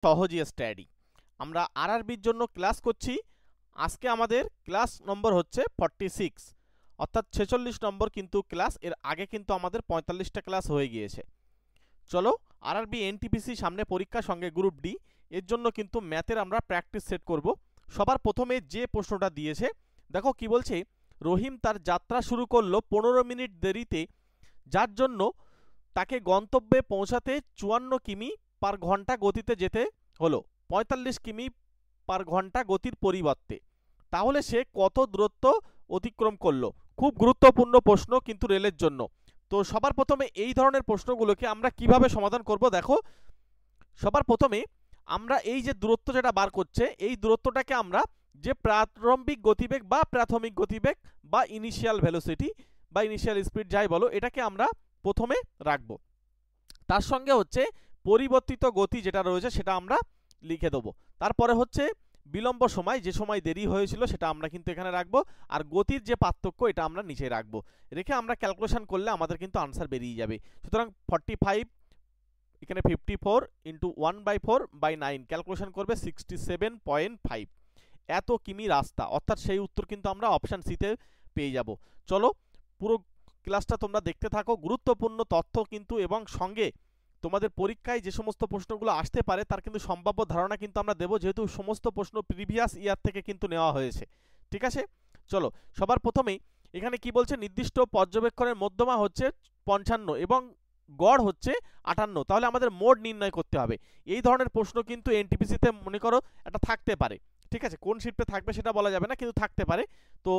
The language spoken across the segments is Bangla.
সহজ স্টাডি। আমরা আরআরবির জন্য ক্লাস করছি। আজকে আমাদের ক্লাস নম্বর হচ্ছে 46, অর্থাৎ 46 নম্বর কিন্তু ক্লাস। এর আগে কিন্তু আমাদের 45টা ক্লাস হয়ে গিয়েছে। চলো, আরআরবি এনটিপিসি সামনে পরীক্ষা, সঙ্গে গ্রুপ ডি, এর জন্য কিন্তু ম্যাথের আমরা প্র্যাকটিস সেট করব। সবার প্রথমে যে প্রশ্নটা দিয়েছে, দেখো কি বলছে। রহিম তার যাত্রা শুরু করলো 15 মিনিট দেরিতে, যার জন্য তাকে গন্তব্যে পৌঁছাতে 54 কিমি পার ঘন্টা গতিতে যেতে হলো 45 কিমি পার ঘন্টা গতির পরিবর্তে। তাহলে সে কত দূরত্ব অতিক্রম করলো? খুব গুরুত্বপূর্ণ প্রশ্ন কিন্তু রেলের জন্য। তো সবার প্রথমে এই ধরনের প্রশ্নগুলোকে আমরা কিভাবে সমাধান করব, দেখো। সবার প্রথমে আমরা এই যে দূরত্ব যেটা বার করছে, এই দূরত্বটাকে আমরা যে প্রারম্ভিক গতিবেগ বা প্রাথমিক গতিবেগ বা ইনিশিয়াল ভেলোসিটি বা ইনিশিয়াল স্পিড যাই বলো, এটাকে আমরা প্রথমে রাখবো। তার সঙ্গে হচ্ছে পরিবর্তিত গতি যেটা রয়েছে সেটা আমরা লিখে দেবো। তারপরে হচ্ছে বিলম্ব সময়, যে সময় দেরি হয়েছিল সেটা আমরা কিন্তু এখানে রাখবো। আর গতির যে পার্থক্য এটা আমরা নিচে রাখবো। রেখে আমরা ক্যালকুলেশন করলে আমাদের কিন্তু আনসার বেরিয়ে যাবে। সুতরাং 45 এখানে 54 ইন্টু 1/4/9 ক্যালকুলেশন করবে 67.5 এত কিমি রাস্তা, অর্থাৎ সেই উত্তর কিন্তু আমরা অপশান সিতে পেয়ে যাব। চলো, পুরো ক্লাসটা তোমরা দেখতে থাকো। গুরুত্বপূর্ণ তথ্য কিন্তু, এবং সঙ্গে তোমাদের পরীক্ষায় যে সমস্ত প্রশ্নগুলো আসতে পারে তার কিন্তু সম্ভাব্য ধারণা কিন্তু আমরা দেবো, যেহেতু সমস্ত প্রশ্ন প্রিভিয়াস ইয়ার থেকে কিন্তু নেওয়া হয়েছে। ঠিক আছে, চলো। সবার প্রথমেই এখানে কি বলছে, নির্দিষ্ট পর্যবেক্ষণের মধ্যমা হচ্ছে 55 এবং গড় হচ্ছে 58, তাহলে আমাদের মোড নির্ণয় করতে হবে। এই ধরনের প্রশ্ন কিন্তু এনটিপিসিতে মনে করো একটা থাকতে পারে। ঠিক আছে, কোন শিফটে থাকবে সেটা বলা যাবে না, কিন্তু থাকতে পারে। তো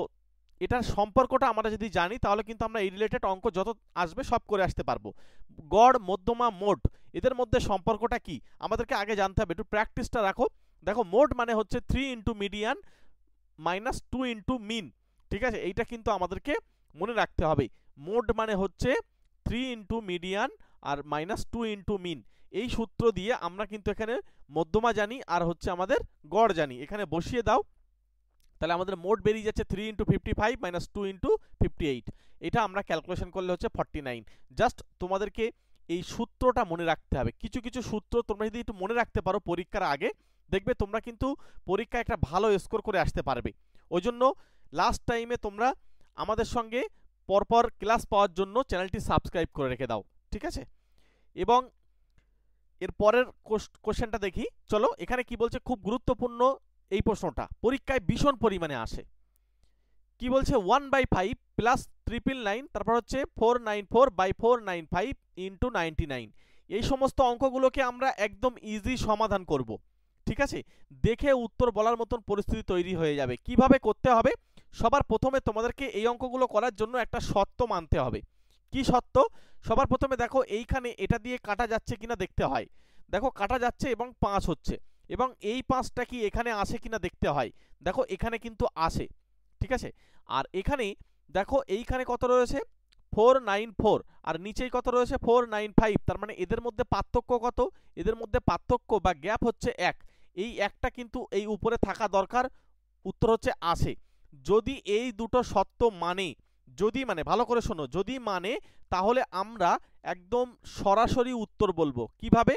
এটার সম্পর্কটা আমরা যদি জানি তাহলে কিন্তু আমরা এই রিলেটেড অঙ্ক যত আসবে সব করে আসতে পারবো। গড়, মধ্যমা, মোড, এদের মধ্যে সম্পর্কটা কি আমাদেরকে আগে জানতে হবে। একটু প্র্যাকটিসটা রাখো। দেখো, মোড মানে হচ্ছে 3 into median minus 2 into mean. ঠিক আছে, এইটা কিন্তু আমাদেরকে মনে রাখতে হবে। মোড মানে হচ্ছে 3 ইন্টু মিডিয়ান আর মাইনাস 2 ইন্টু মিন। এই সূত্র দিয়ে আমরা কিন্তু এখানে মধ্যমা জানি আর হচ্ছে আমাদের গড় জানি। এখানে বসিয়ে দাও, তাহলে আমাদের মোড বেরিয়ে যাচ্ছে 3 ইন্টু 55 মাইনাস 2 ইন্টু 58। এটা আমরা ক্যালকুলেশন করলে হচ্ছে 49। জাস্ট তোমাদেরকে এই সূত্রটা মনে রাখতে হবে। কিছু কিছু সূত্র তোমরা যদি একটু মনে রাখতে পারো পরীক্ষার আগে, দেখবে তোমরা কিন্তু পরীক্ষায় একটা ভালো স্কোর করে আসতে পারবে। ওই জন্য লাস্ট টাইমে তোমরা আমাদের সঙ্গে পরপর ক্লাস পাওয়ার জন্য চ্যানেলটি সাবস্ক্রাইব করে রেখে দাও। ঠিক আছে, এবং এর পরের কোশ্চেনটা দেখি। চলো, এখানে কি বলছে, খুব গুরুত্বপূর্ণ এই প্রশ্নটা, পরীক্ষায় ভীষণ পরিমাণে আসে। কি বলছে, 1/5 প্লাস 999, তারপর হচ্ছে 494/495 ইন্টু 99। এই সমস্ত অঙ্কগুলোকে আমরা একদম ইজি সমাধান করব। ঠিক আছে, দেখে উত্তর বলার মতন পরিস্থিতি তৈরি হয়ে যাবে। কিভাবে করতে হবে, সবার প্রথমে তোমাদেরকে এই অঙ্কগুলো করার জন্য একটা শর্ত মানতে হবে। কি শর্ত? সবার প্রথমে দেখো, এইখানে এটা দিয়ে কাটা যাচ্ছে কিনা দেখতে হয়। দেখো, কাটা যাচ্ছে এবং 5 হচ্ছে, এবং এই 5টা কি এখানে আসে কিনা দেখতে হয়। দেখো, এখানে কিন্তু আসে। ঠিক আছে, আর এখানে দেখো, এইখানে কত রয়েছে 494, আর নিচেই কত রয়েছে 495। তার মানে এদের মধ্যে পার্থক্য কত? এদের মধ্যে পার্থক্য বা গ্যাপ হচ্ছে 1। এই একটা কিন্তু এই উপরে থাকা দরকার। উত্তর হচ্ছে আসে। যদি এই দুটো সত্য মানে, যদি মানে, ভালো করে শোনো, যদি মানে, তাহলে আমরা একদম সরাসরি উত্তর বলবো। কিভাবে?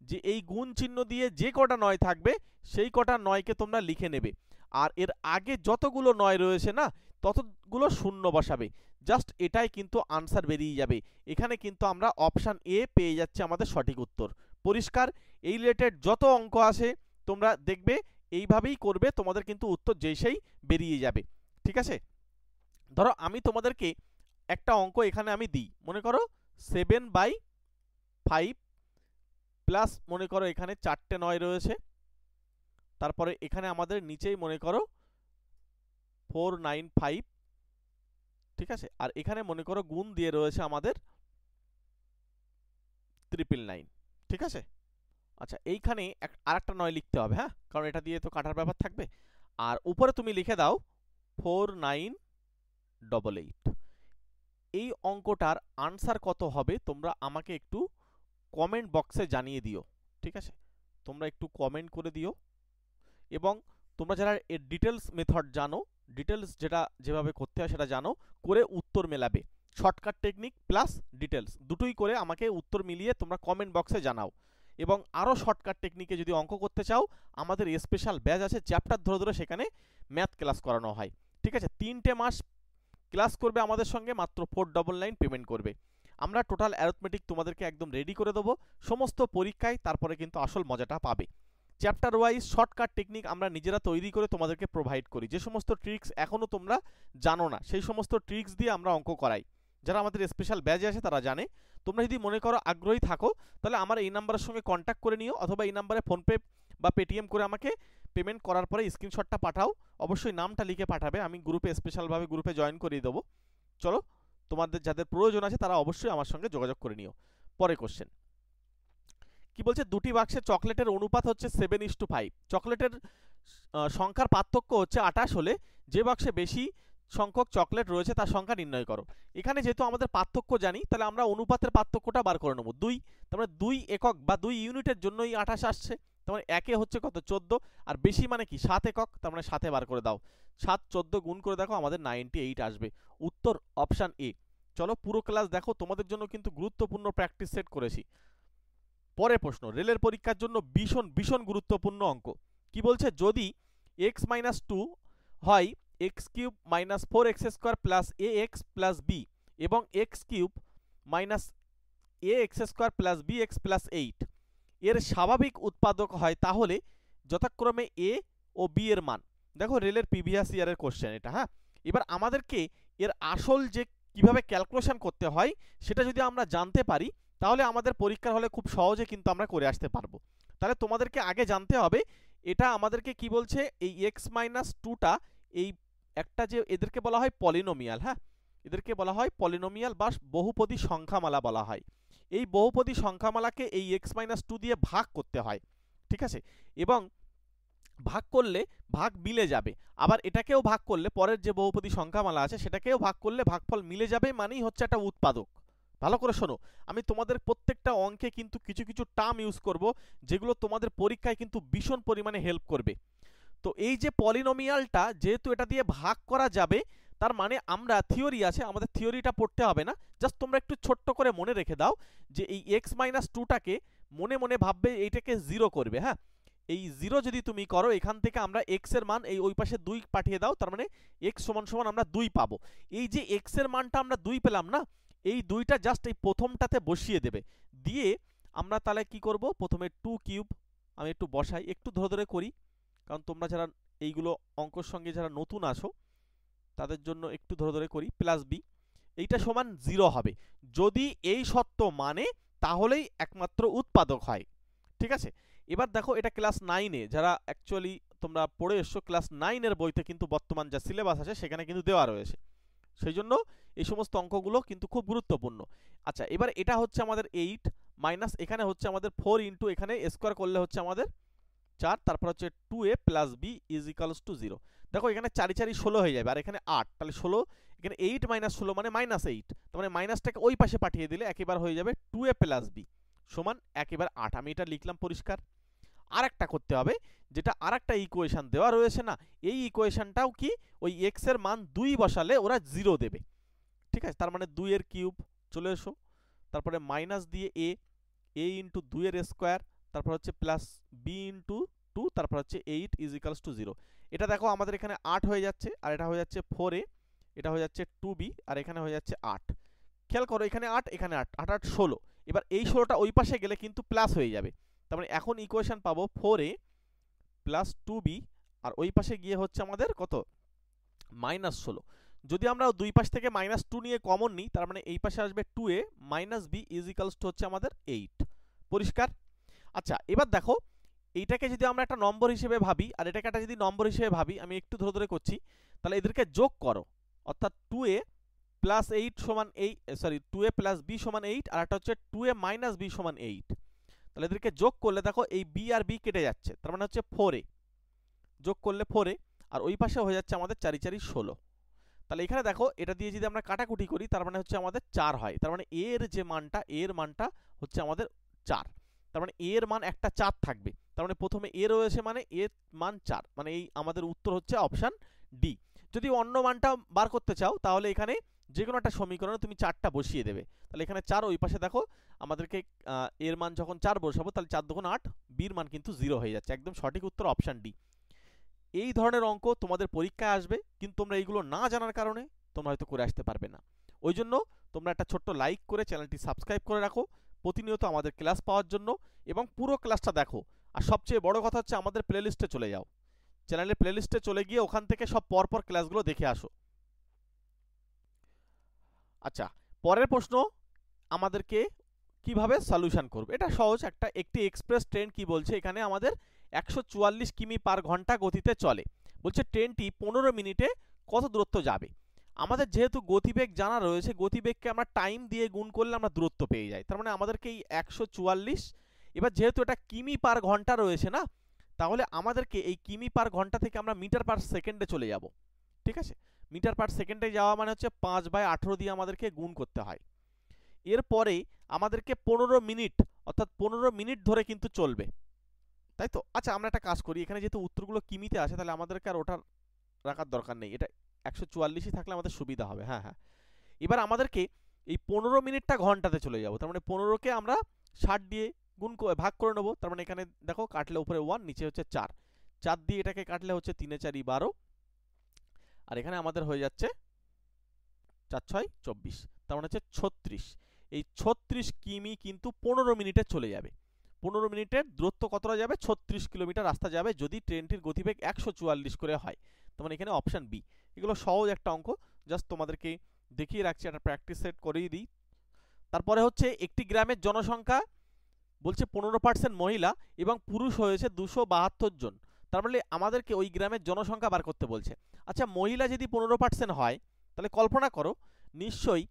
যে এই গুণ চিহ্ন দিয়ে যে কটা 9 থাকবে সেই কটা 9কে তোমরা লিখে নেবে, আর এর আগে যতগুলো 9 রয়েছে না ততগুলো শূন্য বসাবে। জাস্ট এটাই কিন্তু আনসার বেরিয়ে যাবে। এখানে কিন্তু আমরা অপশান এ পেয়ে যাচ্ছি আমাদের সঠিক উত্তর। পরিষ্কার? এই রিলেটেড যত অঙ্ক আসে তোমরা দেখবে এইভাবেই করবে, তোমাদের কিন্তু উত্তর যেই সেই বেরিয়ে যাবে। ঠিক আছে, ধরো আমি তোমাদেরকে একটা অঙ্ক এখানে আমি দিই, মনে করো 7/5 প্লাস, মনে করো এখানে 4টে 9 রয়েছে, তারপরে এখানে আমাদের নিচেই মনে করো 495। ঠিক আছে, আর এখানে মনে করো গুণ দিয়ে রয়েছে আমাদের 999। ঠিক আছে, আচ্ছা, এইখানে আরেকটা 9 লিখতে হবে, হ্যাঁ, কারণ এটা দিয়ে তো কাটার ব্যাপার থাকবে। আর উপরে তুমি লিখে দাও 4988। এই অঙ্কটার আনসার কত হবে তোমরা আমাকে একটু কমেন্ট বক্সে জানিয়ে দিও। ঠিক আছে, তোমরা একটু কমেন্ট করে দিও, এবং তোমরা যারা এর ডিটেলস মেথড জানো, ডিটেলস যেটা যেভাবে করতে হয় সেটা জানো, করে উত্তর মেলাবে। শর্টকাট টেকনিক প্লাস ডিটেলস দুটোই করে আমাকে উত্তর মিলিয়ে তোমরা কমেন্ট বক্সে জানাও। এবং আরও শর্টকাট টেকনিকে যদি অঙ্ক করতে চাও আমাদের স্পেশাল ব্যাচ আছে, চ্যাপ্টার ধরে ধরে সেখানে ম্যাথ ক্লাস করানো হয়। ঠিক আছে, 3টে মাস ক্লাস করবে আমাদের সঙ্গে, মাত্র 499 পেমেন্ট করবে। আমরা টোটাল অ্যারিথমেটিক তোমাদেরকে একদম রেডি করে দেবো সমস্ত পরীক্ষায়, তারপরে কিন্তু আসল মজাটা পাবে। চ্যাপ্টার ওয়াইজ শর্টকাট টেকনিক আমরা নিজেরা তৈরি করে তোমাদেরকে প্রোভাইড করি। যে সমস্ত ট্রিক্স এখনও তোমরা জানো না সেই সমস্ত ট্রিক্স দিয়ে আমরা অঙ্ক করাই। যারা আমাদের স্পেশাল ব্যাচে আছে তারা জানে। তোমরা যদি মনে করো আগ্রহী থাকো তাহলে আমার এই নাম্বারের সঙ্গে কন্ট্যাক্ট করে নিও, অথবা এই নাম্বারে ফোনপে বা পেটিএম করে আমাকে পেমেন্ট করার পরে স্ক্রিনশটটা পাঠাও। অবশ্যই নামটা লিখে পাঠাবে, আমি গ্রুপে স্পেশালভাবে গ্রুপে জয়েন করিয়ে দেবো। চলো, তোমাদের যাদের প্রয়োজন আছে তারা অবশ্যই আমার সঙ্গে যোগাযোগ করে নিও। পরে কোশ্চেন কি বলছে, দুটি বাক্সে চকলেটের অনুপাত হচ্ছে 7:5। চকলেটের সংখ্যার পার্থক্য হচ্ছে 28 হলে যে বাক্সে বেশি সংখ্যক চকলেট রয়েছে তার সংখ্যা নির্ণয় করো। এখানে যেহেতু আমাদের পার্থক্য জানি তাহলে আমরা অনুপাতের পার্থক্যটা বার করে নেব 2। তার মানে 2 একক বা 2 ইউনিটের জন্যই 28 আসছে। তার মানে একে হচ্ছে কত 14, আর বেশি মানে কি 7 একক, তার মানে 7 বার করে দাও। 7 14 গুণ করে দেখো আমাদের 98 আসবে। উত্তর অপশান এ। চলো পুরো ক্লাস দেখো, তোমাদের জন্য কিন্তু গুরুত্বপূর্ণ প্র্যাকটিস সেট করেছি। পরে প্রশ্ন, রেলের পরীক্ষার জন্য ভীষণ ভীষণ গুরুত্বপূর্ণ অঙ্ক। কি বলছে, যদি x-2 হয় x³ - 4x² plus ax plus b এবং x³ - ax² plus bx plus 8 এর স্বাভাবিক উৎপাদক হয় তাহলে যথাক্রমে a ও b এর মান। দেখো রেলের প্রিভিয়াস ইয়ারের কোশ্চেন এটা। হ্যাঁ, এবার আমাদেরকে এর আসল যে কিভাবে ক্যালকুলেশন করতে হয় সেটা যদি আমরা জানতে পারি তাহলে আমাদের পরীক্ষার হলে খুব সহজে কিন্তু আমরা করে আসতে পারবো। তাহলে তোমাদেরকে আগে জানতে হবে এটা আমাদেরকে কি বলছে, এই x-2টা এই একটা যে এদেরকে বলা হয় পলিনোমিয়াল। হ্যাঁ, এদেরকে বলা হয় পলিনোমিয়াল বা বহুপদী সংখ্যামালা বলা হয়। এই বহুপদী সংখ্যামালাকে এই x-2 দিয়ে ভাগ করতে হয়। ঠিক আছে, এবং ভাগ করলে ভাগ মিলে যাবে, আবার এটাকেও ভাগ করলে পরের যে বহুপদী সংখ্যামালা আছে সেটাকেও ভাগ করলে ভাগফল মিলে যাবে, মানেই হচ্ছে একটা উৎপাদক। ভালো করে শোনো, আমি তোমাদের প্রত্যেকটা অঙ্কে কিন্তু কিছু কিছু টার্ম ইউজ করব যেগুলো তোমাদের পরীক্ষায় কিন্তু ভীষণ পরিমাণে হেল্প করবে। তো এই যে পলিনোমিয়ালটা যেহেতু এটা দিয়ে ভাগ করা যাবে, তার মানে আমরা থিওরি আছে, আমাদের থিওরিটা পড়তে হবে না, জাস্ট তোমরা একটু ছোট্ট করে মনে রেখে দাও যে এই x-2টাকে মনে মনে ভাববে এইটাকে 0 করবে। হ্যাঁ, এই 0 যদি তুমি করো এখান থেকে আমরা x এর মান এই ওই পাশে 2 পাঠিয়ে দাও, তার মানে x = আমরা 2 পাবো। এই যে x এর মানটা আমরা 2 পেলাম না, এই 2টা জাস্ট এই প্রথমটাতে বসিয়ে দেবে। দিয়ে আমরা তাহলে কি করব, প্রথমে 2³ আমি একটু বসাই, একটু ধরে ধরে করি, কারণ তোমরা যারা এইগুলো অঙ্কর সঙ্গে যারা নতুন আসো তাদের জন্য একটু ধরে ধরে করি, প্লাস b এইটা সমান 0 হবে যদি এই সত্য মানে, তাহলেই একমাত্র উৎপাদক হয়। ঠিক আছে, এবার দেখো এটা ক্লাস 9-এ যারা অ্যাকচুয়ালি তোমরা পড়ে এসছো, ক্লাস 9-এর বইতে কিন্তু বর্তমান যা সিলেবাস আছে সেখানে কিন্তু দেওয়া রয়েছে, সেই জন্য এই সমস্ত অঙ্কগুলো কিন্তু খুব গুরুত্বপূর্ণ। আচ্ছা, এবার এটা হচ্ছে আমাদের 8 মাইনাস এখানে হচ্ছে আমাদের 4 ইন্টু এখানে স্কোয়ার করলে হচ্ছে আমাদের 4, তারপর হচ্ছে 2a plus b is equals two 0। দেখো এখানে 4 4 16 হয়ে যাবে, আর এখানে 8, তাহলে 16, এখানে 8 - 16 মানে -8, তার মানে মাইনাসটাকে ওই পাশে পাঠিয়ে দিলে একেবারে হয়ে যাবে 2a প্লাস b সমান একেবারে 8। আমি এটা লিখলাম পরিষ্কার। আর একটা করতে হবে, যেটা আর একটা ইকুয়েশন দেওয়া রয়েছে না, এই ইকুয়েশনটাও কি ওই x এর মান 2 বসালে ওরা 0 দেবে। ঠিক আছে, তার মানে 2 এর কিউব চলে এসো, তারপরে মাইনাস দিয়ে a ইন্টু 2 এর স্কোয়ার, তারপর হচ্ছে প্লাস b ইন্টু 2, তারপর হচ্ছে 8 ইজ ইকালস টু 0। এটা দেখো আমাদের এখানে 8 হয়ে যাচ্ছে, আর এটা হয়ে যাচ্ছে 4a, এটা হয়ে যাচ্ছে 2b, আর এখানে হয়ে যাচ্ছে 8। খেয়াল করো এখানে 8 এখানে 8, 8 8 16, এবার এই 16টা ওই পাশে গেলে কিন্তু প্লাস হয়ে যাবে। তার মানে এখন ইকুয়েশন পাবো 4a প্লাস 2b, আর ওই পাশে গিয়ে হচ্ছে আমাদের কত -16। যদি আমরা দুই পাশ থেকে -2 নিয়ে কমন নিই, তার মানে এই পাশে আসবে 2a minus b is equals two হচ্ছে আমাদের 8। পরিষ্কার? আচ্ছা, এবার দেখো এইটাকে যদি আমরা একটা নম্বর হিসেবে ভাবি আর এটাকে একটা যদি নম্বর হিসেবে ভাবি, আমি একটু ধরে ধরে করছি, তাহলে এদেরকে যোগ করো, অর্থাৎ 2a প্লাস 8 সমান 8, সরি 2a প্লাস b সমান 8, আর একটা হচ্ছে 2a মাইনাস b সমান 8। তাহলে এদেরকে যোগ করলে দেখো এই b আর b কেটে যাচ্ছে, তার মানে হচ্ছে 4a, যোগ করলে 4a, আর ওই পাশে হয়ে যাচ্ছে আমাদের 4 4 16। তাহলে এখানে দেখো এটা দিয়ে যদি আমরা কাটাকুটি করি তার মানে হচ্ছে আমাদের 4 হয়, তার মানে এর যে মানটা, এর মানটা হচ্ছে আমাদের 4, তার মানে এর মান একটা 4 থাকবে, তার মানে প্রথমে এ রয়েছে মানে এর মান 4, মানে এই আমাদের উত্তর হচ্ছে অপশান ডি। যদি অন্য মানটা বার করতে চাও তাহলে এখানে যে কোনো একটা সমীকরণে তুমি 4টা বসিয়ে দেবে। তাহলে এখানে 4, ওই পাশে দেখো আমাদেরকে এর মান যখন 4 বসাবো তাহলে 4 দুগুণ 8, বির মান কিন্তু 0 হয়ে যাচ্ছে। একদম সঠিক উত্তর অপশান ডি। এই ধরনের অঙ্ক তোমাদের পরীক্ষায় আসবে, কিন্তু তোমরা এইগুলো না জানার কারণে তোমরা হয়তো করে আসতে পারবে না। ওই জন্য তোমরা একটা ছোট্ট লাইক করে চ্যানেলটি সাবস্ক্রাইব করে রাখো প্রতিনিয়ত আমাদের ক্লাস পাওয়ার জন্য, এবং পুরো ক্লাসটা দেখো। আর সবচেয়ে বড় কথা হচ্ছে আমাদের প্লেলিস্টে চলে যাও, চ্যানেলের প্লেলিস্টে চলে গিয়ে ওখান থেকে সব পরপর ক্লাসগুলো দেখে আসো। আচ্ছা, পরের প্রশ্ন আমাদেরকে কিভাবে সলিউশন করবে, এটা সহজ। একটি এক্সপ্রেস ট্রেন কি বলছে এখানে, আমাদের 144 কিমি পার ঘন্টা গতিতে চলে। বলছে ট্রেনটি 15 মিনিটে কত দূরত্ব যাবে। আমাদের যেহেতু গতিবেগ জানা রয়েছে, গতিবেগকে আমরা টাইম দিয়ে গুণ করলে আমরা দূরত্ব পেয়ে যাই। তার মানে আমাদেরকে এই 144, এবার যেহেতু এটা কিমি পার ঘন্টা রয়েছে না, তাহলে আমাদেরকে এই কিমি পার ঘন্টা থেকে আমরা মিটার পার সেকেন্ডে চলে যাব। ঠিক আছে, মিটার পার সেকেন্ডে যাওয়া মানে হচ্ছে 5/18 দিয়ে আমাদেরকে গুণ করতে হয়। এরপরে আমাদেরকে 15 মিনিট, অর্থাৎ 15 মিনিট ধরে কিন্তু চলবে, তাই তো। আচ্ছা, আমরা একটা কাজ করি, এখানে যেহেতু উত্তরগুলো কিমিতে আছে তাহলে আমাদেরকে আর ওটা রাখার দরকার নেই, এটা 144ই থাকলে আমাদের সুবিধা হবে। হ্যাঁ হ্যাঁ, এবার আমাদেরকে এই 15 মিনিটটা ঘন্টাতে চলে যাব। তার মানে 15কে আমরা 60 দিয়ে ভাগ করে নেবো। তার মানে এখানে দেখো কাটলে উপরে 1, নিচে হচ্ছে 4, 4 দিয়ে এটাকে কাটলে হচ্ছে 3 4 12, আর এখানে আমাদের হয়ে যাচ্ছে 4 6 24, তার মানে হচ্ছে 36। এই 36 কিমি কিন্তু 15 মিনিটে চলে যাবে। 15 মিনিটের দূরত্ব কতটা যাবে, 36 কিলোমিটার রাস্তা যাবে, যদি ট্রেনটির গতিবেগ 144 করে হয়। তার মানে এখানে অপশান বি। এগুলো সহজ একটা অঙ্ক, জাস্ট তোমাদেরকে দেখিয়ে রাখছি, একটা প্র্যাকটিস সেট করেই দিই। তারপরে হচ্ছে একটি গ্রামের জনসংখ্যা বলছে 15% মহিলা এবং পুরুষ হয়েছে 272 জন। তার মানে আমাদেরকে ওই গ্রামের জনসংখ্যা বার করতে বলছে। আচ্ছা, মহিলা যদি 15% হয় তাহলে কল্পনা করো নিশ্চয়ই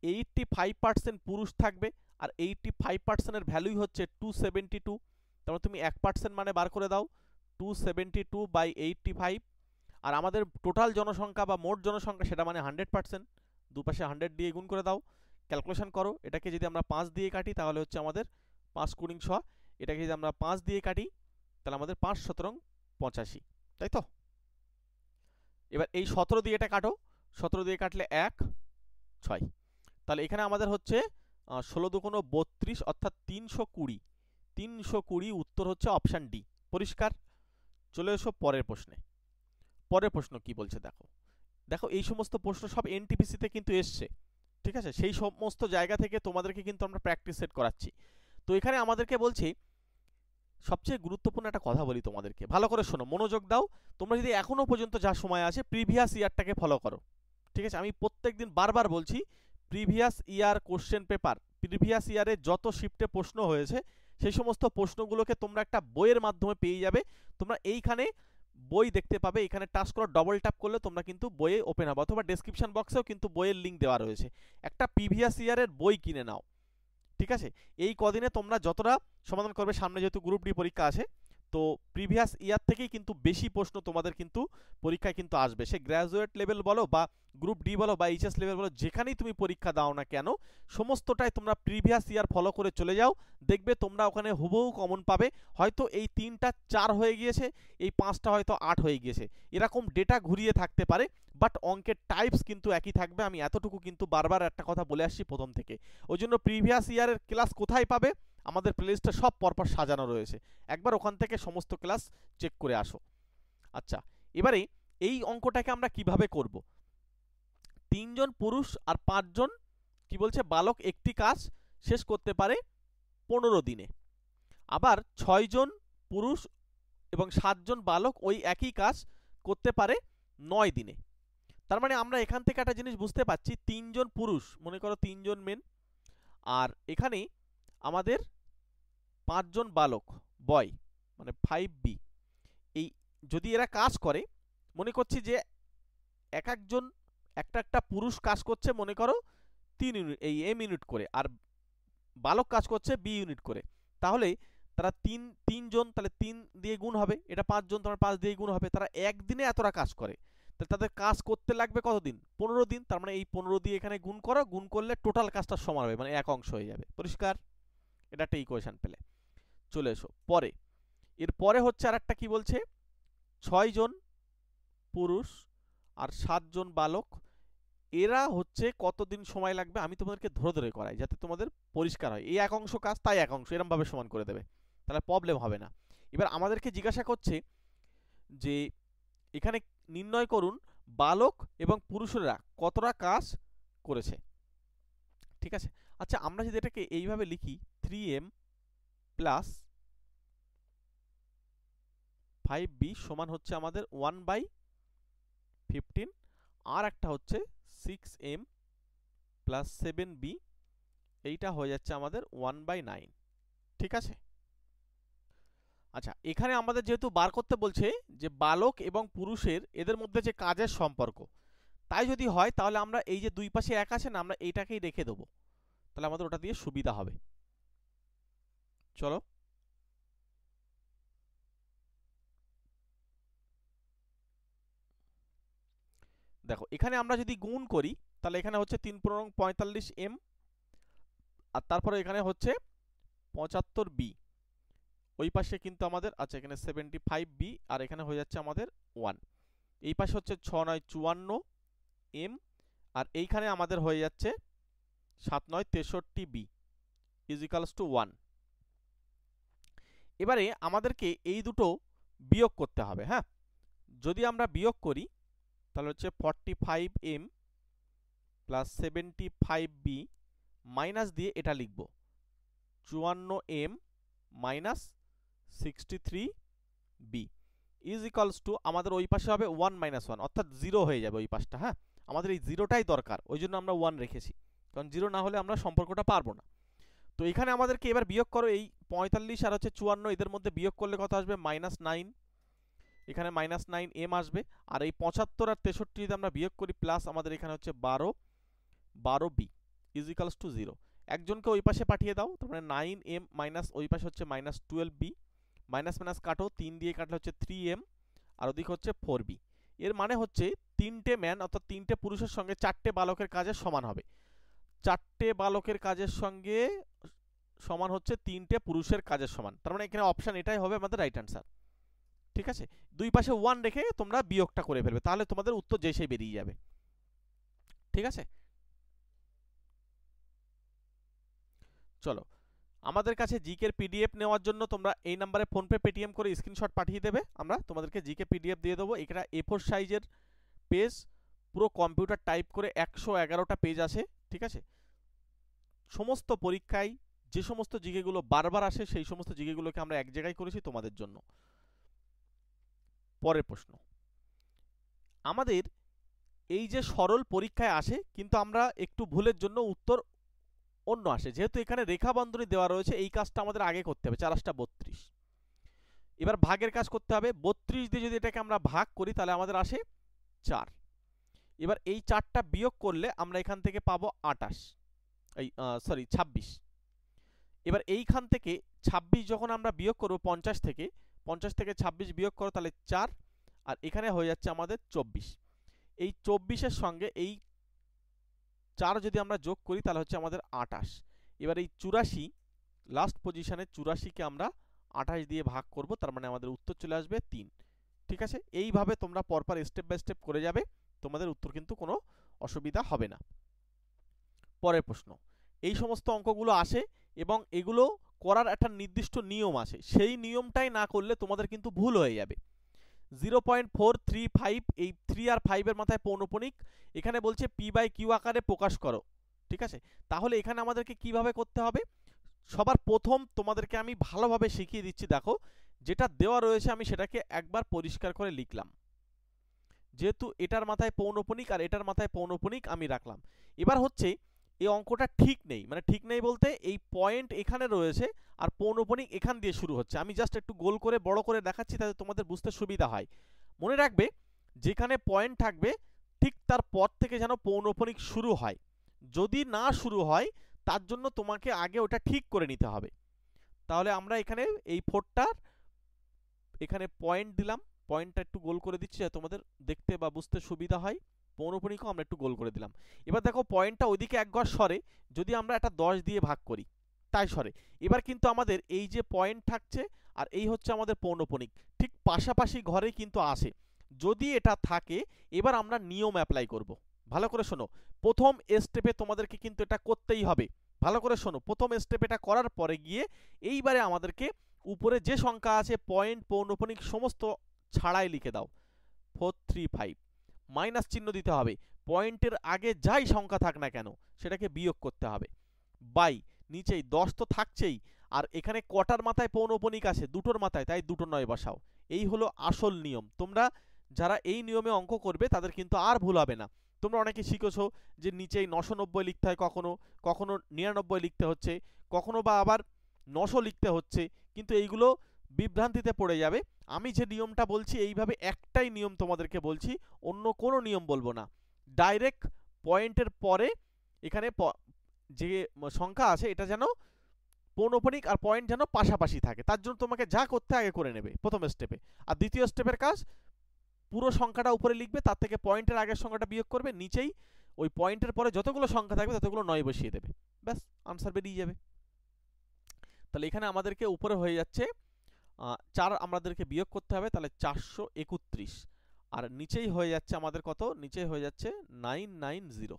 85% পুরুষ থাকবে, আর 85%-এর ভ্যালুই হচ্ছে 272। তারপর তুমি 1% মানে বার করে দাও, 272/85। আর আমাদের টোটাল জনসংখ্যা বা মোট জনসংখ্যা সেটা মানে 100%, দুপাশে 100 দিয়ে গুণ করে দাও, ক্যালকুলেশন করো। এটাকে যদি আমরা 5 দিয়ে কাটি তাহলে হচ্ছে আমাদের 5 কুড়িং 100, এটাকে যদি আমরা 5 দিয়ে কাটি তাহলে আমাদের 5 17 85, তাই তো। এবার এই 17 দিয়ে এটা কাটো, 17 দিয়ে কাটলে 1 6, তাহলে এখানে আমাদের হচ্ছে 16 দুগুণ 32, অর্থাৎ 320। 320 উত্তর হচ্ছে অপশান ডি। পরিষ্কার। চলে এসো পরের প্রশ্নে। পরের প্রশ্ন কি বলছে দেখো। দেখো এই সমস্ত প্রশ্ন সব এনটিপিসিতে কিন্তু এসছে, ঠিক আছে, সেই সমস্ত জায়গা থেকে তোমাদেরকে কিন্তু আমরা প্র্যাকটিস সেট করাচ্ছি। তো এখানে আমাদেরকে বলছি, সবচেয়ে গুরুত্বপূর্ণ একটা কথা বলি তোমাদেরকে, ভালো করে শোনো, মনোযোগ দাও। তোমরা যদি এখনো পর্যন্ত যা সময় আছে প্রিভিয়াস ইয়ারটাকে ফলো করো, ঠিক আছে। আমি প্রত্যেকদিন বারবার বলছি, previous year question paper, previous ইয়ারে যত শিফটে প্রশ্ন হয়েছে সেই সমস্ত প্রশ্নগুলোকে তোমরা একটা বইয়ের মাধ্যমে পেয়ে যাবে। তোমরা এইখানে বই দেখতে পাবে, এখানে টাচ করো, ডবল ট্যাপ করলে তোমরা কিন্তু বইয়ে ওপেন হবে, অথবা ডেসক্রিপশন বক্সেও কিন্তু বইয়ের লিঙ্ক দেওয়া রয়েছে। একটা প্রিভিয়াস ইয়ারের বই কিনে নাও, ঠিক আছে। এই কদিনে তোমরা যতটা সমাধান করবে, সামনে যেহেতু গ্রুপ ডি পরীক্ষা আছে, তো প্রিভিয়াস ইয়ার থেকেই কিন্তু বেশি প্রশ্ন তোমাদের কিন্তু পরীক্ষায় কিন্তু আসবে। সে গ্র্যাজুয়েট লেভেল বলো বা গ্রুপ ডি বলো বা এইচএস লেভেল বলো, যেখানেই তুমি পরীক্ষা দাও না কেন, সমস্তটাই তোমরা প্রিভিয়াস ইয়ার ফলো করে চলে যাও, দেখবে তোমরা ওখানে হুবহু কমন পাবে। হয়তো এই 3টা 4 হয়ে গিয়েছে, এই 5টা হয়তো 8 হয়ে গিয়েছে, এরকম ডেটা ঘুরিয়ে থাকতে পারে, বাট অঙ্কের টাইপস কিন্তু একই থাকবে। আমি এতটুকু কিন্তু বারবার একটা কথা বলে আসছি প্রথম থেকে। ওই জন্য প্রিভিয়াস ইয়ারের ক্লাস কোথায় পাবে, আমাদের প্লেলিস্টে সব পরপর সাজানো রয়েছে, একবার ওখান থেকে সমস্ত ক্লাস চেক করে আসো। আচ্ছা, এবারে এই অঙ্কটাকে আমরা কিভাবে করব। 3 জন পুরুষ আর 5 জন কি বলছে বালক একটি কাজ শেষ করতে পারে 15 দিনে, আবার 6 জন পুরুষ এবং 7 জন বালক ওই একই কাজ করতে পারে 9 দিনে। তার মানে আমরা এখান থেকে একটা জিনিস বুঝতে পারছি, 3 জন পুরুষ, মনে করো 3 জন মেন, আর এখানে আমাদের 5 জন বালক বয়, মানে 5B। এই যদি এরা কাজ করে, মনে করছি যে এক একজন একটা পুরুষ কাজ করছে মনে করো 3 ইউনিট, এই এম ইউনিট করে, আর বালক কাজ করছে বি ইউনিট করে, তাহলে তারা তিন জন, তাহলে 3 দিয়ে গুণ হবে, এটা 5 জন, তোমার 5 দিয়ে গুণ হবে, তারা একদিনে এতটা কাজ করে, তাহলে তাদের কাজ করতে লাগবে কতদিন, 15 দিন। তার মানে এই 15 দিয়ে এখানে গুণ করো, গুণ করলে টোটাল কাজটা সমান হবে, মানে এক অংশ হয়ে যাবে। পরিষ্কার। এটা একটা ইকুয়েশন পেলে। চলে এসো পরে। এরপরে হচ্ছে আর একটা কি বলছে, 6 জন পুরুষ আর 7 জন বালক এরা হচ্ছে কতদিন সময় লাগবে আমি তোমাদেরকে ধরে ধরে করাই, যাতে তোমাদের পরিষ্কার হয়। এই এক অংশ কাজ তাই এক অংশ, এরম ভাবে সমান করে দেবে, তাহলে প্রবলেম হবে না। এবার আমাদেরকে জিজ্ঞাসা করছে যে এখানে নির্ণয় করুন বালক এবং পুরুষেরা কতটা কাজ করেছে। ঠিক আছে, আচ্ছা আমরা যদি এটাকে এইভাবে লিখি 3m প্লাস 5b সমান হচ্ছে আমাদের 1/15, আর একটা হচ্ছে 6m প্লাস 7b, এইটা হয়ে যাচ্ছে আমাদের 1/9। ঠিক আছে, আচ্ছা এখানে আমাদের যেহেতু বার করতে বলছে যে বালক এবং পুরুষের এদের মধ্যে যে কাজের সম্পর্ক, তাই যদি হয় তাহলে আমরা এই যে দুই পাশে এক আছে না, আমরা এইটাকেই রেখে দেবো, তাহলে আমাদের ওটা দিয়ে সুবিধা হবে। চলো দেখো এখানে আমরা যদি গুণ করি তাহলে এখানে হচ্ছে 3 পূর্ণাঙ্গ 45m, আর তারপরে এখানে হচ্ছে 75b, ওই পাশে কিন্তু আমাদের আচ্ছা এখানে 75b, আর এখানে হয়ে যাচ্ছে আমাদের 1, এই পাশে হচ্ছে 6 9 54m, আর এইখানে আমাদের হয়ে যাচ্ছে 7 9 63b ইজিক্যালস টু 1। এবারে আমাদেরকে এই দুটো বিয়োগ করতে হবে। হ্যাঁ, যদি আমরা বিয়োগ করি তাহলে হচ্ছে 45m প্লাস 75b মাইনাস দিয়ে এটা লিখব 54m minus 63b is equals two আমাদের ওই পাশে হবে 1 মাইনাস 1, অর্থাৎ 0 হয়ে যাবে ওই পাশটা। হ্যাঁ, আমাদের এই জিরোটাই দরকার, ওই জন্য আমরা 1 রেখেছি, কারণ 0 না হলে আমরা সম্পর্কটা পারবো না। তো এখানে আমাদেরকে এবার বিয়োগ করো, এই 45 আর হচ্ছে 54 এদের মধ্যে বিয়োগ করলে কত আসবে -9, এখানে -9m আসবে, আর এই 75 আর 63 যদি আমরা বিয়োগ করি প্লাস আমাদের এখানে হচ্ছে 12b ইজ ইকালস টু 0। একজনকে ওই পাশে পাঠিয়ে দাও, তার মানে 9m মাইনাস ওই পাশে হচ্ছে -12b, মাইনাস মাইনাস কাটো, 3 দিয়ে কাটলে হচ্ছে 3m, আর ওদিকে হচ্ছে 4b। এর মানে হচ্ছে 3টে ম্যান অর্থাৎ 3টে পুরুষের সঙ্গে 4টে বালকের কাজের সমান হবে। 4টে বালকের কাজের সঙ্গে সমান হচ্ছে 3টে পুরুষের কাজের সমান, তার মানে এখানে অপশন এটাই হবে আমাদের রাইট অ্যান্সার। ঠিক আছে, দুই পাশে 1 রেখে তোমরা বিয়োগটা করে ফেলবে, তাহলে তোমাদের উত্তর যেই বেরিয়ে যাবে। ঠিক আছে, চলো আমাদের কাছে জিকের পিডিএফ নেওয়ার জন্য তোমরা এই নাম্বারে ফোনপে পেটিএম করে স্ক্রিনশট পাঠিয়ে দেবে, আমরা তোমাদেরকে জিকে পিডিএফ দিয়ে দেবো। এটা A4 সাইজের পেজ, পুরো কম্পিউটার টাইপ করে 111টা পেজ আছে। ঠিক আছে, সমস্ত পরীক্ষায় যে সমস্ত জিকেগুলো বারবার আসে সেই সমস্ত জিকেগুলোকে আমরা এক জায়গায় করেছি তোমাদের জন্য। পরের প্রশ্ন, আমাদের এই যে সরল পরীক্ষায় আসে কিন্তু আমরা একটু ভুলের জন্য উত্তর অন্য আসে, যেহেতু এখানে রেখা বন্ধনী দেওয়া রয়েছে এই কাজটা আমাদের আগে করতে হবে। 4 × 32, এবার ভাগের কাজ করতে হবে। 32 দিয়ে যদি এটাকে আমরা ভাগ করি তাহলে আমাদের আসে 4, এবার এই 4টা বিয়োগ করলে আমরা এখান থেকে পাবো 28, এই সরি 26। এবার এইখান থেকে 26 যখন আমরা বিয়োগ করব 50 থেকে 26 বিয়োগ করো তাহলে 4, আর এখানে হয়ে যাচ্ছে আমাদের 24। এই 24-এর সঙ্গে এই 4 যদি আমরা যোগ করি তাহলে হচ্ছে আমাদের 28। এবার এই 84 লাস্ট পজিশনে 84কে আমরা 28 দিয়ে ভাগ করব, তার মানে আমাদের উত্তর চলে আসবে 3। ঠিক আছে, এইভাবে তোমরা পরপর স্টেপ বাই স্টেপ করে যাবে, তোমাদের উত্তর কিন্তু কোনো অসুবিধা হবে না। পরের প্রশ্ন, এই সমস্ত অঙ্কগুলো আসে এবং এগুলো করার একটা নির্দিষ্ট নিয়ম আছে, সেই নিয়মটাই না করলে তোমাদের কিন্তু ভুল হয়ে যাবে। 0.435, এই 3 আর 5 এর মাথায় পৌনঃপুনিক, এখানে বলছে p/q আকারে প্রকাশ করো। ঠিক আছে, তাহলে এখানে আমাদেরকে কিভাবে করতে হবে, সবার প্রথম তোমাদেরকে আমি ভালোভাবে শিখিয়ে দিচ্ছি। দেখো যেটা দেওয়া রয়েছে আমি সেটাকে একবার পরিষ্কার করে লিখলাম, যেহেতু এটার মাথায় পৌনঃপুনিক আর এটার মাথায় পৌনঃপুনিক আমি রাখলাম। এবার হচ্ছে এই অঙ্কটা ঠিক নেই, মানে ঠিক নেই বলতে এই পয়েন্ট এখানে রয়েছে আর পৌনঃপুনিক এখান দিয়ে শুরু হচ্ছে। আমি জাস্ট একটু গোল করে বড় করে দেখাচ্ছি তাতে তোমাদের বুঝতে সুবিধা হয়। মনে রাখবে যেখানে পয়েন্ট থাকবে ঠিক তার পর থেকে যেন পৌনঃপুনিক শুরু হয়, যদি না শুরু হয় তার জন্য তোমাকে আগে ওটা ঠিক করে নিতে হবে। তাহলে আমরা এখানে এই 4টার এখানে পয়েন্ট দিলাম, পয়েন্টটা একটু গোল করে দিচ্ছি যাতে তোমাদের দেখতে বা বুঝতে সুবিধা হয়। পৌনঃপুনিকও আমরা একটু গোল করে দিলাম। এবার দেখো পয়েন্টটা ওইদিকে এক ঘর সরে, যদি আমরা এটা 10 দিয়ে ভাগ করি তাই সরে। এবার কিন্তু আমাদের এই যে পয়েন্ট থাকছে আর এই হচ্ছে আমাদের পৌনঃপুনিক, ঠিক পাশাপাশি ঘরে কিন্তু আসে। যদি এটা থাকে এবার আমরা নিয়ম অ্যাপ্লাই করব, ভালো করে শোনো, প্রথম স্টেপে তোমাদেরকে কিন্তু এটা করতেই হবে। ভালো করে শোনো, প্রথম স্টেপ এটা করার পরে গিয়ে এইবারে আমাদেরকে উপরে যে সংখ্যা আছে পয়েন্ট পৌনঃপুনিক সমস্ত ছাড়াই লিখে দাও 435, মাইনাস চিহ্ন দিতে হবে, পয়েন্টের আগে যাই সংখ্যা থাক না কেন সেটাকে বিয়োগ করতে হবে, বাই নিচেই 10 তো থাকছেই, আর এখানে কটার মাথায় পৌনঃপুনিক আছে, দুটোর মাথায়, তাই দুটো 9 বসাও। এই হলো আসল নিয়ম। তোমরা যারা এই নিয়মে অঙ্ক করবে তাদের কিন্তু আর ভুল হবে না। তোমরা অনেকে শিখেছো যে নিচেই 990 লিখতে হয়, কখনো কখনো 99 লিখতে হচ্ছে, কখনো বা আবার 900 লিখতে হচ্ছে, কিন্তু এইগুলো বিভ্রান্তিতে পড়ে যাবে। আমি যে নিয়মটা বলছি এইভাবে একটাই নিয়ম তোমাদেরকে বলছি, অন্য কোনো নিয়ম বলবো না। ডাইরেক্ট পয়েন্টের পরে এখানে যে সংখ্যা আছে এটা যেন পৌনঃপুনিক আর পয়েন্ট যেন পাশাপাশি থাকে, তার জন্য তোমাকে যা করতে আগে করে নেবে প্রথম স্টেপে। আর দ্বিতীয় স্টেপের কাজ, পুরো সংখ্যাটা উপরে লিখবে, তার থেকে পয়েন্টের আগের সংখ্যাটা বিয়োগ করবে, নিচেই ওই পয়েন্টের পরে যতগুলো সংখ্যা থাকবে ততগুলো 9 বসিয়ে দেবে, ব্যাস আনসার বেরিয়ে যাবে। তাহলে এখানে আমাদেরকে উপরে হয়ে যাচ্ছে 4, আমাদেরকে বিয়োগ করতে হবে, তাহলে 431, আর নিচেই হয়ে যাচ্ছে আমাদের কত, নিচেই হয়ে যাচ্ছে 990।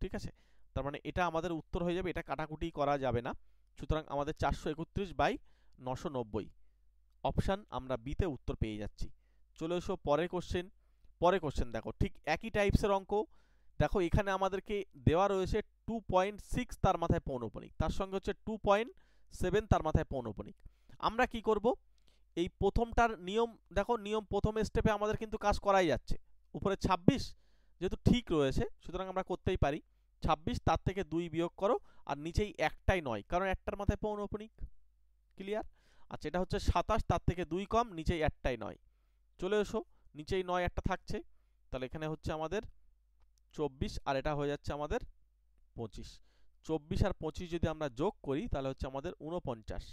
ঠিক আছে, তার মানে এটা আমাদের উত্তর হয়ে যাবে, এটা কাটাকুটি করা যাবে না। সুতরাং আমাদের 431/990 অপশান আমরা বিতে উত্তর পেয়ে যাচ্ছি। চলে এসো পরের কোশ্চেন। পরের কোশ্চেন দেখো, ঠিক একই টাইপসের অঙ্ক। দেখো এখানে আমাদেরকে দেওয়া রয়েছে 2.6 তার মাথায় পৌনঃপুনিক, তার সঙ্গে হচ্ছে 2.7 তার মাথায় পৌনঃপুনিক। আমরা কি করব, এই প্রথমটার নিয়ম দেখো, নিয়ম প্রথম স্টেপে আমাদের কিন্তু কাজ করাই যাচ্ছে। উপরে 26 যেহেতু ঠিক রয়েছে সুতরাং আমরা করতেই পারি, 26 তার থেকে 2 বিয়োগ করো, আর নিচেই একটাই 9, কারণ একটার মাথায় পৌনঃপুনিক। ক্লিয়ার? আচ্ছা, এটা হচ্ছে 27, তার থেকে 2 কম, নিচেই একটাই 9। চলে এসো, নিচেই 9 একটা থাকছে, তাহলে এখানে হচ্ছে আমাদের 24, আর এটা হয়ে যাচ্ছে আমাদের 25। 24 আর 25 যদি আমরা যোগ করি তাহলে হচ্ছে আমাদের 49,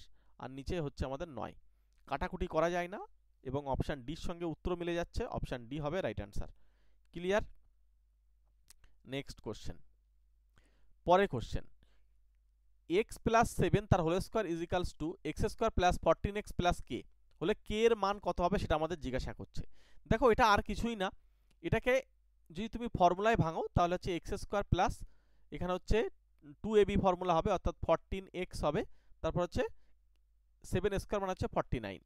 আর নিচে হচ্ছে আমাদের 9। কাটাকুটি করা যায় না এবং অপশান ডির সঙ্গে উত্তর মিলে যাচ্ছে, অপশান ডি হবে right answer. Clear? Next question. পরের কোশ্চেন, x প্লাস 7 তার whole square is equals to x square plus 14x plus k হলে কে এর মান কত হবে সেটা আমাদের জিজ্ঞাসা করছে। দেখো এটা আর কিছুই না, এটাকে যদি তুমি ফর্মুলায় ভাঙো তাহলে হচ্ছে এক্স স্কোয়ার প্লাস, এখানে হচ্ছে 2ab ফর্মুলা হবে, অর্থাৎ 14x হবে, তারপর হচ্ছে 7 স্কোয়ার মানে হচ্ছে 49,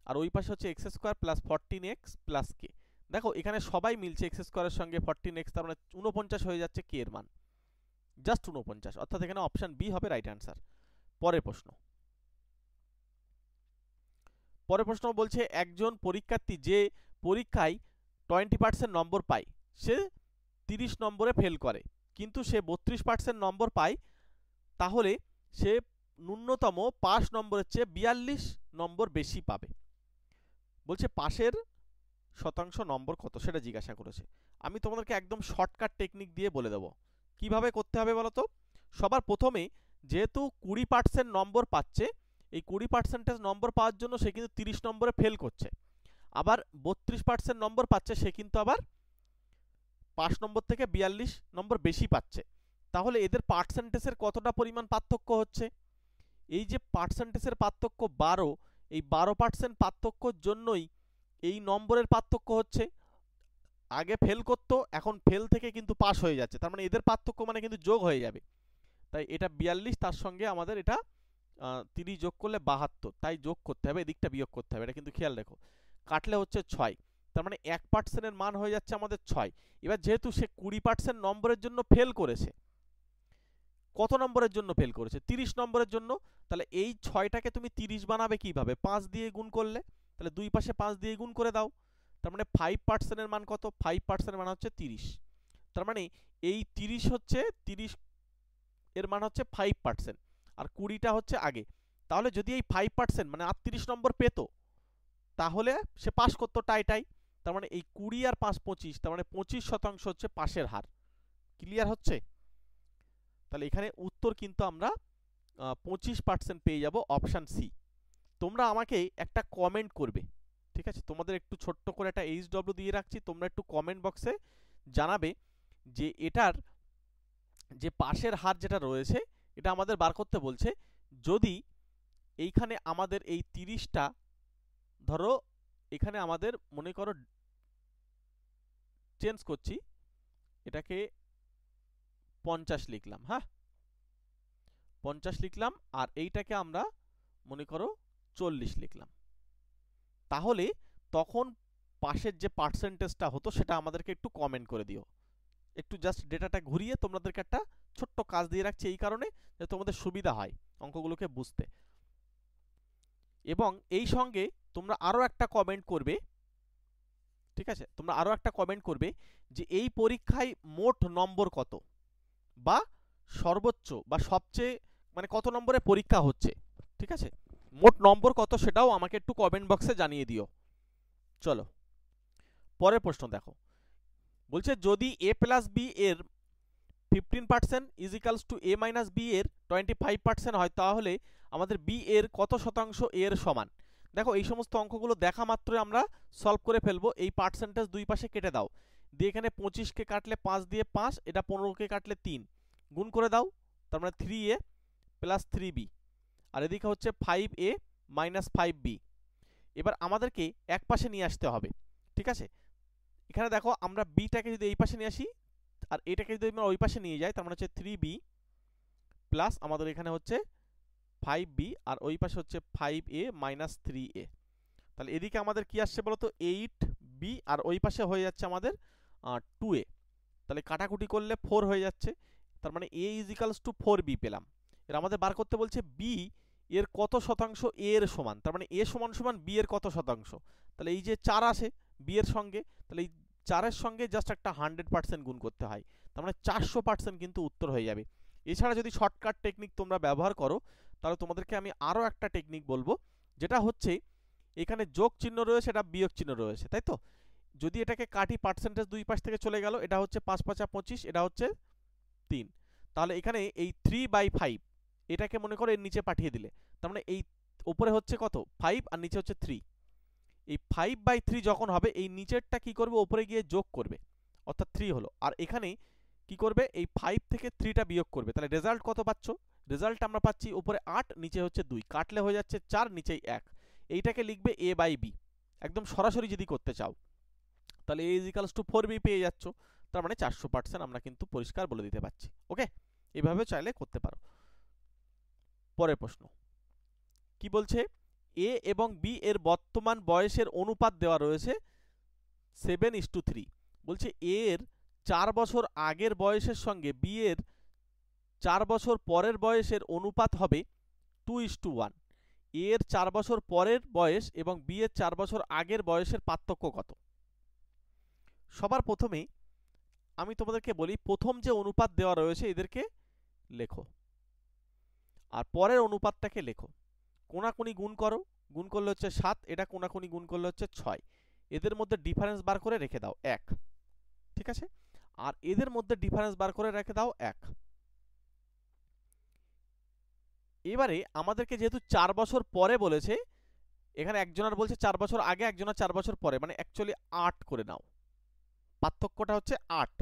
আর ওই পাশে হচ্ছে x square plus 14x plus k. দেখো এখানে সবাই মিলছে, এক্স স্কোয়ারের সঙ্গে 14x, তার মানে 49 হয়ে যাচ্ছে কে এর মান, জাস্ট 49, অর্থাৎ এখানে অপশন বি হবে রাইট অ্যান্সার। পরের প্রশ্ন। পরের প্রশ্ন বলছে, একজন পরীক্ষার্থী যে পরীক্ষায় 20% নম্বর পায় সে 30 নম্বরে ফেল করে, কিন্তু সে 32% নম্বর পায়, তাহলে সে ন্যূনতম পাস নম্বরের চেয়ে 42 নম্বর বেশি পাবে। বলছে পাশের শতাংশ নম্বর কত সেটা জিজ্ঞাসা করেছে। আমি তোমাদেরকে একদম শর্টকাট টেকনিক দিয়ে বলে দেবো কিভাবে করতে হবে বলো তো। সবার প্রথমে যেহেতু 20% নম্বর পাচ্ছে, এই 20% নম্বর পাওয়ার জন্য সে কিন্তু 30 নম্বরে ফেল করছে, আবার 32% নম্বর পাচ্ছে সে কিন্তু আবার 5 নম্বর থেকে 42 নম্বর বেশি পাচ্ছে। তাহলে এদের পার্সেন্টেজের কতটা পরিমাণ পার্থক্য হচ্ছে, এই যে পার্সেন্টেজের পার্থক্য 12, এই 12% পার্থক্যর জন্যই এই নম্বরের পার্থক্য হচ্ছে। আগে ফেল করতো, এখন ফেল থেকে কিন্তু পাস হয়ে যাচ্ছে, তার মানে এদের পার্থক্য মানে কিন্তু যোগ হয়ে যাবে। তাই এটা 42, তার সঙ্গে আমাদের এটা 30 যোগ করলে 72, তাই যোগ করতে হবে, এদিকটা বিয়োগ করতে হবে, এটা কিন্তু খেয়াল রেখো। কাটলে হচ্ছে 6, তার মানে 1%-এর মান হয়ে যাচ্ছে আমাদের 6। এবার যেহেতু সে 20% নম্বরের জন্য ফেল করেছে, কত নম্বরের জন্য ফেল করেছে, 30 নম্বরের জন্য, তাহলে এই 6টাকে তুমি 30 বানাবে কিভাবে, 5 দিয়ে গুণ করলে, তাহলে দুই পাশে 5 দিয়ে গুণ করে দাও, তার মানে 5%-এর মান কত, 5%-এর মান হচ্ছে 30, তার মানে এই 30 হচ্ছে 30 এর মান হচ্ছে 5%, আর 20টা হচ্ছে আগে। তাহলে যদি এই 5% মানে 38 নম্বর পেত তাহলে সে পাস করতো টাই, তার মানে এই 20 আর 5 25, তার মানে 25% হচ্ছে পাশের হার। ক্লিয়ার হচ্ছে? তাহলে এখানে উত্তর কিন্তু আমরা 25% পেয়ে যাব, অপশান সি। তোমরা আমাকে একটা কমেন্ট করবে, ঠিক আছে, তোমাদের একটু ছোট্ট করে একটা HW দিয়ে রাখছি, তোমরা একটু কমেন্ট বক্সে জানাবে যে এটার যে পাশের হার যেটা রয়েছে এটা আমাদের বার করতে বলছে। যদি এইখানে আমাদের এই 30টা ধরো, এখানে আমাদের মনে করো চেঞ্জ করছি, এটাকে 50 লিখলাম। হ্যাঁ, 50 লিখলাম, আর এইটাকে আমরা মনে করো 40 লিখলাম। তাহলে তখন পাশের যে পার্সেন্টেজটা হতো সেটা আমাদেরকে একটু কমেন্ট করে দিও। একটু জাস্ট ডেটাটা ঘুরিয়ে তোমাদেরকে একটা ছোট্ট কাজ দিয়ে রাখছি এই কারণে যে তোমাদের সুবিধা হয় অঙ্কগুলোকে বুঝতে। এবং এই সঙ্গে তোমরা আরও একটা কমেন্ট করবে, ঠিক আছে, তোমরা আরও একটা কমেন্ট করবে যে এই পরীক্ষায় মোট নম্বর কত, বা সর্বোচ্চ বা সবচেয়ে মানে কত নম্বরে পরীক্ষা হচ্ছে, ঠিক আছে, মোট নম্বর কত সেটাও আমাকে একটু কমেন্ট বক্সে জানিয়ে দিও। চলো পরের প্রশ্ন দেখো, বলছে যদি a প্লাস বি এর 15% is equals to a minus B এর 25% হয়, তাহলে আমাদের বি এর কত শতাংশ a এর সমান। দেখো এই সমস্ত অঙ্কগুলো দেখা মাত্রই আমরা সলভ করে ফেলবো। এই পার্সেন্টেজ দুই পাশে কেটে দাও, দিয়ে এখানে 25কে কাটলে 5 দিয়ে 5, এটা 15কে কাটলে 3, গুণ করে দাও, তার মানে 3a প্লাস 3b, আর এদিকে হচ্ছে 5a মাইনাস 5b। এবার আমাদেরকে এক পাশে নিয়ে আসতে হবে, ঠিক আছে। এখানে দেখো আমরা বিটাকে যদি এই পাশে নিয়ে আসি আর এটাকে যদি আমরা ওই পাশে নিয়ে যাই, তার মানে হচ্ছে 3b প্লাস আমাদের এখানে হচ্ছে 5b, আর ওই পাশে হচ্ছে 5a মাইনাস 3a। তাহলে এদিকে আমাদের কি আসছে বলতো 8b, আর ওই পাশে হয়ে যাচ্ছে আমাদের 2a। তাহলে কাটাকুটি করলে 4 হয়ে যাচ্ছে, তার মানে a is equals two 4b পেলাম। এর আমাদের বার করতে বলছে b এর কত শতাংশ a এর সমান, তার মানে a সমান সমান b এর কত শতাংশ। তাহলে এই যে 4 আসে b এর সঙ্গে, তাহলে এই 4 এর সঙ্গে জাস্ট একটা 100% গুণ করতে হয়, তার মানে 400% কিন্তু উত্তর হয়ে যাবে। এছাড়া যদি শর্টকাট টেকনিক তোমরা ব্যবহার করো, তাহলে তোমাদেরকে আমি আরও একটা টেকনিক বলবো, যেটা হচ্ছে এখানে যোগ চিহ্ন রয়েছে, এটা বিয়োগ চিহ্ন রয়েছে, তাই তো। যদি এটাকে কাটি, পার্সেন্টেজ দুই পাশ থেকে চলে গেল, এটা হচ্ছে 5 5 25, এটা হচ্ছে 3। তাহলে এখানে এই 3/5 এটাকে মনে করো এর নিচে পাঠিয়ে দিলে, তার মানে এই উপরে হচ্ছে কত 5 আর নিচে হচ্ছে 3। এই 5/3 যখন হবে, এই নিচেরটা কি করবে, উপরে গিয়ে যোগ করবে, অর্থাৎ 3 হলো। আর এখানে কি করবে, এই 5 থেকে 3টা বিয়োগ করবে। তাহলে রেজাল্ট কত পাচ্ছ, রেজাল্ট আমরা পাচ্ছি উপরে 8, নিচে হচ্ছে 2, কাটলে হয়ে যাচ্ছে 4, নিচেই 1। এইটাকে লিখবে a/b, একদম সরাসরি যদি করতে চাও, তাহলে a ইজিক্যালস টু 4b পেয়ে যাচ্ছ। তার মানে 400% আমরা কিন্তু পরিষ্কার বলে দিতে পারছি। ওকে, এভাবে চাইলে করতে পারো। পরের প্রশ্ন কি বলছে, a এবং b এর বর্তমান বয়সের অনুপাত দেওয়া রয়েছে 7:3। বলছে a এর 4 বছর আগের বয়সের সঙ্গে b এর 4 বছর পরের বয়সের অনুপাত হবে 2:1। a এর 4 বছর পরের বয়স এবং b এর 4 বছর আগের বয়সের পার্থক্য কত। সবার প্রথমে আমি তোমাদেরকে বলি, প্রথম যে অনুপাত দেওয়া রয়েছে এদেরকে লেখো, আর পরের অনুপাতটাকে লেখো। কোনাকুনি গুণ করো, গুণ করলে হচ্ছে 7, এটা কোনাকুনি গুণ করলে হচ্ছে 6। এদের মধ্যে ডিফারেন্স বার করে রেখে দাও 1, ঠিক আছে। আর এদের মধ্যে ডিফারেন্স বার করে রেখে দাও 1। এবারে আমাদেরকে যেহেতু 4 বছর পরে বলেছে, এখানে একজনের বলছে 4 বছর আগে, একজনের 4 বছর পরে, মানে অ্যাকচুয়ালি 8 করে নাও, পার্থক্যটা হচ্ছে 8।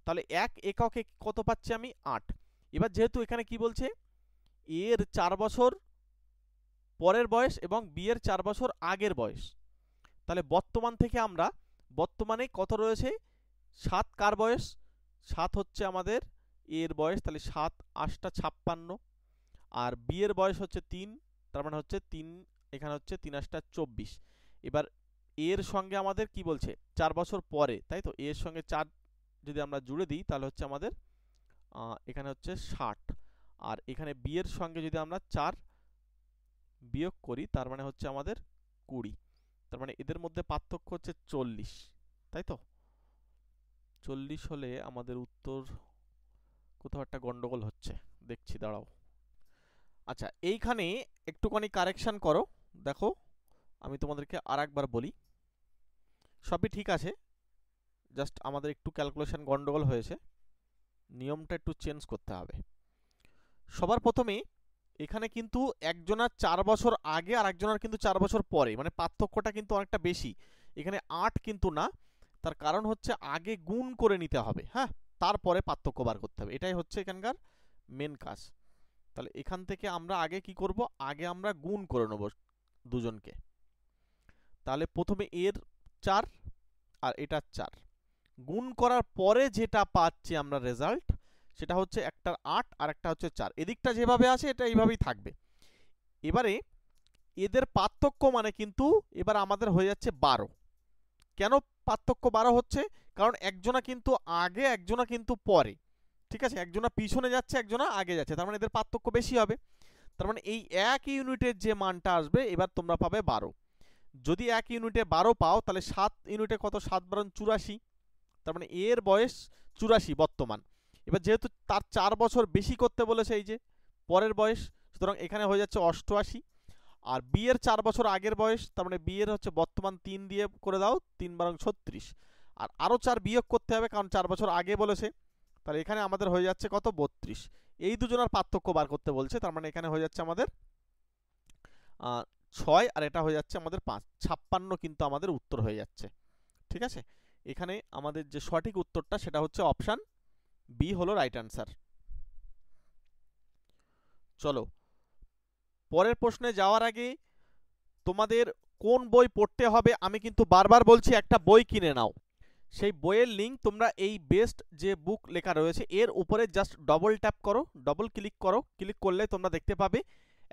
তাহলে 1 এককে কত পাচ্ছি আমি, 8। এবার যেহেতু এখানে কি বলছে, এর 4 বছর পরের বয়স এবং বি এর 4 বছর আগের বয়স, তাহলে বর্তমান থেকে আমরা বর্তমানে কত রয়েছে, 7 কার বয়স, 7 হচ্ছে আমাদের এর বয়স, তাহলে 7 8টা 56, আর বি এর বয়স হচ্ছে 3, তার মানে হচ্ছে 3, এখানে হচ্ছে 3 8টা 24। এবার এর সঙ্গে আমাদের কি বলছে 4 বছর পরে, তাই তো, এর সঙ্গে 4 যদি আমরা জুড়ে দিই তাহলে হচ্ছে আমাদের এখানে হচ্ছে 60, আর এখানে বি এর সঙ্গে যদি আমরা 4 বিয়োগ করি তার মানে হচ্ছে আমাদের 20। তার মানে এদের মধ্যে পার্থক্য হচ্ছে 40, তাই তো। 40 হলে আমাদের উত্তর কোথাও একটা গন্ডগোল হচ্ছে, দেখছি দাঁড়াও। আচ্ছা, এইখানে একটুখানি কারেকশন করো, দেখো আমি তোমাদেরকে আর একবার বলি, সবই ঠিক আছে, জাস্ট আমাদের একটু ক্যালকুলেশন গন্ডগোল হয়েছে, নিয়মটা একটু চেঞ্জ করতে হবে। সবার প্রথমে এখানে কিন্তু একজনের 4 বছর আগে আর একজনের কিন্তু 4 বছর পরে, মানে পার্থক্যটা কিন্তু অনেকটা বেশি। এখানে 8 কিন্তু না, তার কারণ হচ্ছে আগে গুণ করে নিতে হবে, হ্যাঁ, তারপরে পার্থক্য বার করতে হবে, এটাই হচ্ছে এখানকার মেন কাজ। তাহলে এখান থেকে আমরা আগে কি করব, আগে আমরা গুণ করে নেব দুজনকে। তাহলে প্রথমে এর 4 আর এটা 4 গুণ করার পরে যেটা পাচ্ছি আমরা রেজাল্ট, সেটা হচ্ছে একটার 8 আর একটা হচ্ছে 4, এদিকটা যেভাবে আছে এটা এইভাবেই থাকবে। এবারে এদের পার্থক্য মানে কিন্তু এবার আমাদের হয়ে যাচ্ছে 12। কেন পার্থক্য 12 হচ্ছে? কারণ একজনা কিন্তু আগে একজনা কিন্তু পরে, ঠিক আছে, একজনা পিছনে যাচ্ছে একজনা আগে যাচ্ছে, তার মানে এদের পার্থক্য বেশি হবে। তার মানে এই এক ইউনিটের যে মানটা আসবে এবার তোমরা পাবে 12। যদি এক ইউনিটে 12 পাও তাহলে 7 ইউনিটে কত, 7 × 84, তার মানে এর বয়স 84 বর্তমান। এবার যেহেতু তার 4 বছর বেশি করতে বলেছে এই যে পরের বয়স, সুতরাং এখানে হয়ে যাচ্ছে 88। আর বি এর 4 বছর আগের বয়স, তার মানে বি এর হচ্ছে বর্তমান 3 দিয়ে করে দাও, 3 × 36, আর আরও 4 বিয়োগ করতে হবে কারণ 4 বছর আগে বলেছে, তাহলে এখানে আমাদের হয়ে যাচ্ছে কত, 32। এই দুজনের পার্থক্য বার করতে বলছে, তার মানে এখানে হয়ে যাচ্ছে আমাদের 6 আর এটা হয়ে যাচ্ছে আমাদের 5, 56 কিন্তু আমাদের উত্তর হয়ে যাচ্ছে। ঠিক আছে, এখানে আমাদের যে সঠিক উত্তরটা সেটা হচ্ছে অপশান বি হলো রাইট অ্যান্সার। চলো পরের প্রশ্নে যাওয়ার আগে তোমাদের কোন বই পড়তে হবে আমি কিন্তু বারবার বলছি, একটা বই কিনে নাও। সেই বইয়ের লিঙ্ক তোমরা এই বেস্ট যে বুক লেখা রয়েছে এর উপরে জাস্ট ডবল ট্যাপ করো, ডবল ক্লিক করো, ক্লিক করলে তোমরা দেখতে পাবে।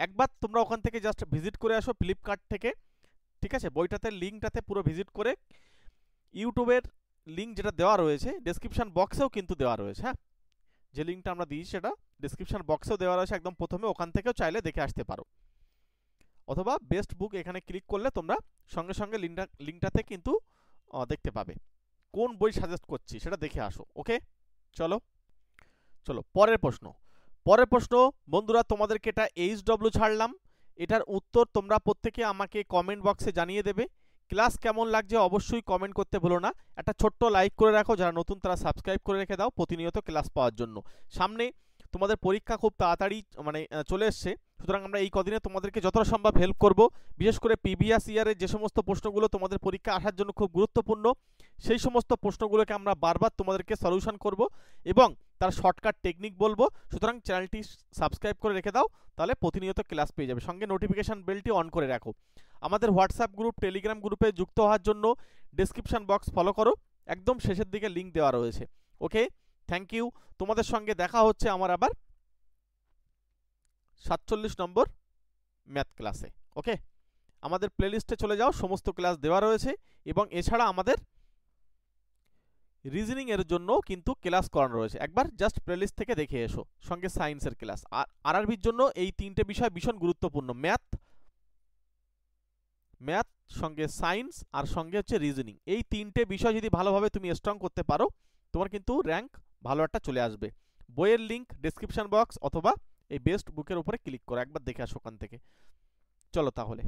একবার তোমরা ওখান থেকে জাস্ট ভিজিট করে আসো ফ্লিপকার্ট থেকে, ঠিক আছে, বইটাতে লিঙ্কটাতে পুরো ভিজিট করে ইউটিউবের লিঙ্ক যেটা দেওয়া রয়েছে ডেসক্রিপশন বক্সেও কিন্তু দেওয়া রয়েছে, হ্যাঁ, যে লিঙ্কটা আমরা দিই সেটা ডেসক্রিপশন বক্সেও দেওয়া রয়েছে একদম প্রথমে, ওখান থেকেও চাইলে দেখে আসতে পারো। অথবা বেস্ট বুক এখানে ক্লিক করলে তোমরা সঙ্গে সঙ্গে লিঙ্কটাতে কিন্তু দেখতে পাবে কোন বই সাজেস্ট করছি সেটা দেখে আসো। ওকে, চলো চলো পরের প্রশ্ন। পরের প্রশ্ন বন্ধুরা, তোমাদেরকে এটা HW ছাড়লাম, এটার উত্তর তোমরা প্রত্যেকে আমাকে কমেন্ট বক্সে জানিয়ে দেবে। ক্লাস কেমন লাগছে অবশ্যই কমেন্ট করতে ভুলো না, একটা ছোট্ট লাইক করে রাখো, যারা নতুন তারা সাবস্ক্রাইব করে রেখে দাও প্রতিনিয়ত ক্লাস পাওয়ার জন্য। সামনে তোমাদের পরীক্ষা খুব তাড়াতাড়ি মানে চলে এসছে, সুতরাং আমরা এই কদিনে তোমাদেরকে যতটা সম্ভব হেল্প করব। বিশেষ করে প্রিভিয়াস ইয়ারের যে সমস্ত প্রশ্নগুলো তোমাদের পরীক্ষা আসার জন্য খুব গুরুত্বপূর্ণ, সেই সমস্ত প্রশ্নগুলোকে আমরা বারবার তোমাদেরকে সলিউশন করব এবং তার শর্টকাট টেকনিক বলবো। সুতরাং চ্যানেলটি সাবস্ক্রাইব করে রেখে দাও, তাহলে প্রতিনিয়ত ক্লাস পেয়ে যাবে। সঙ্গে নোটিফিকেশান বেলটি অন করে রাখো। আমাদের হোয়াটসঅ্যাপ গ্রুপ, টেলিগ্রাম গ্রুপে যুক্ত হওয়ার জন্য ডেসক্রিপশন বক্স ফলো করো, একদম শেষের দিকে লিঙ্ক দেওয়া রয়েছে। ওকে, থ্যাংক ইউ। তোমাদের সঙ্গে দেখা হচ্ছে আমার আবার 47 নম্বর ম্যাথ ক্লাসে। ওকে, আমাদের প্লেলিস্টে চলে যাও, সমস্ত ক্লাস দেওয়া রয়েছে এবং এছাড়া আমাদের রিজনিং এর জন্য কিন্তু ক্লাস করানো রয়েছে, একবার জাস্ট প্লেলিস্ট থেকে দেখে এসো। সঙ্গে সায়েন্সের ক্লাস, আর আরআরবির জন্য এই তিনটে বিষয় ভীষণ গুরুত্বপূর্ণ, ম্যাথ সঙ্গে সায়েন্স আর সঙ্গে হচ্ছে রিজনিং। এই তিনটে বিষয় যদি ভালোভাবে তুমি স্ট্রং করতে পারো তোমার কিন্তু র্যাঙ্ক ভালো একটা চলে আসবে। বইয়ের লিঙ্ক ডেসক্রিপশন বক্স অথবা এই বেস্ট বুকের উপরে ক্লিক করো, একবার দেখে আসো ওখান থেকে। চলো তাহলে।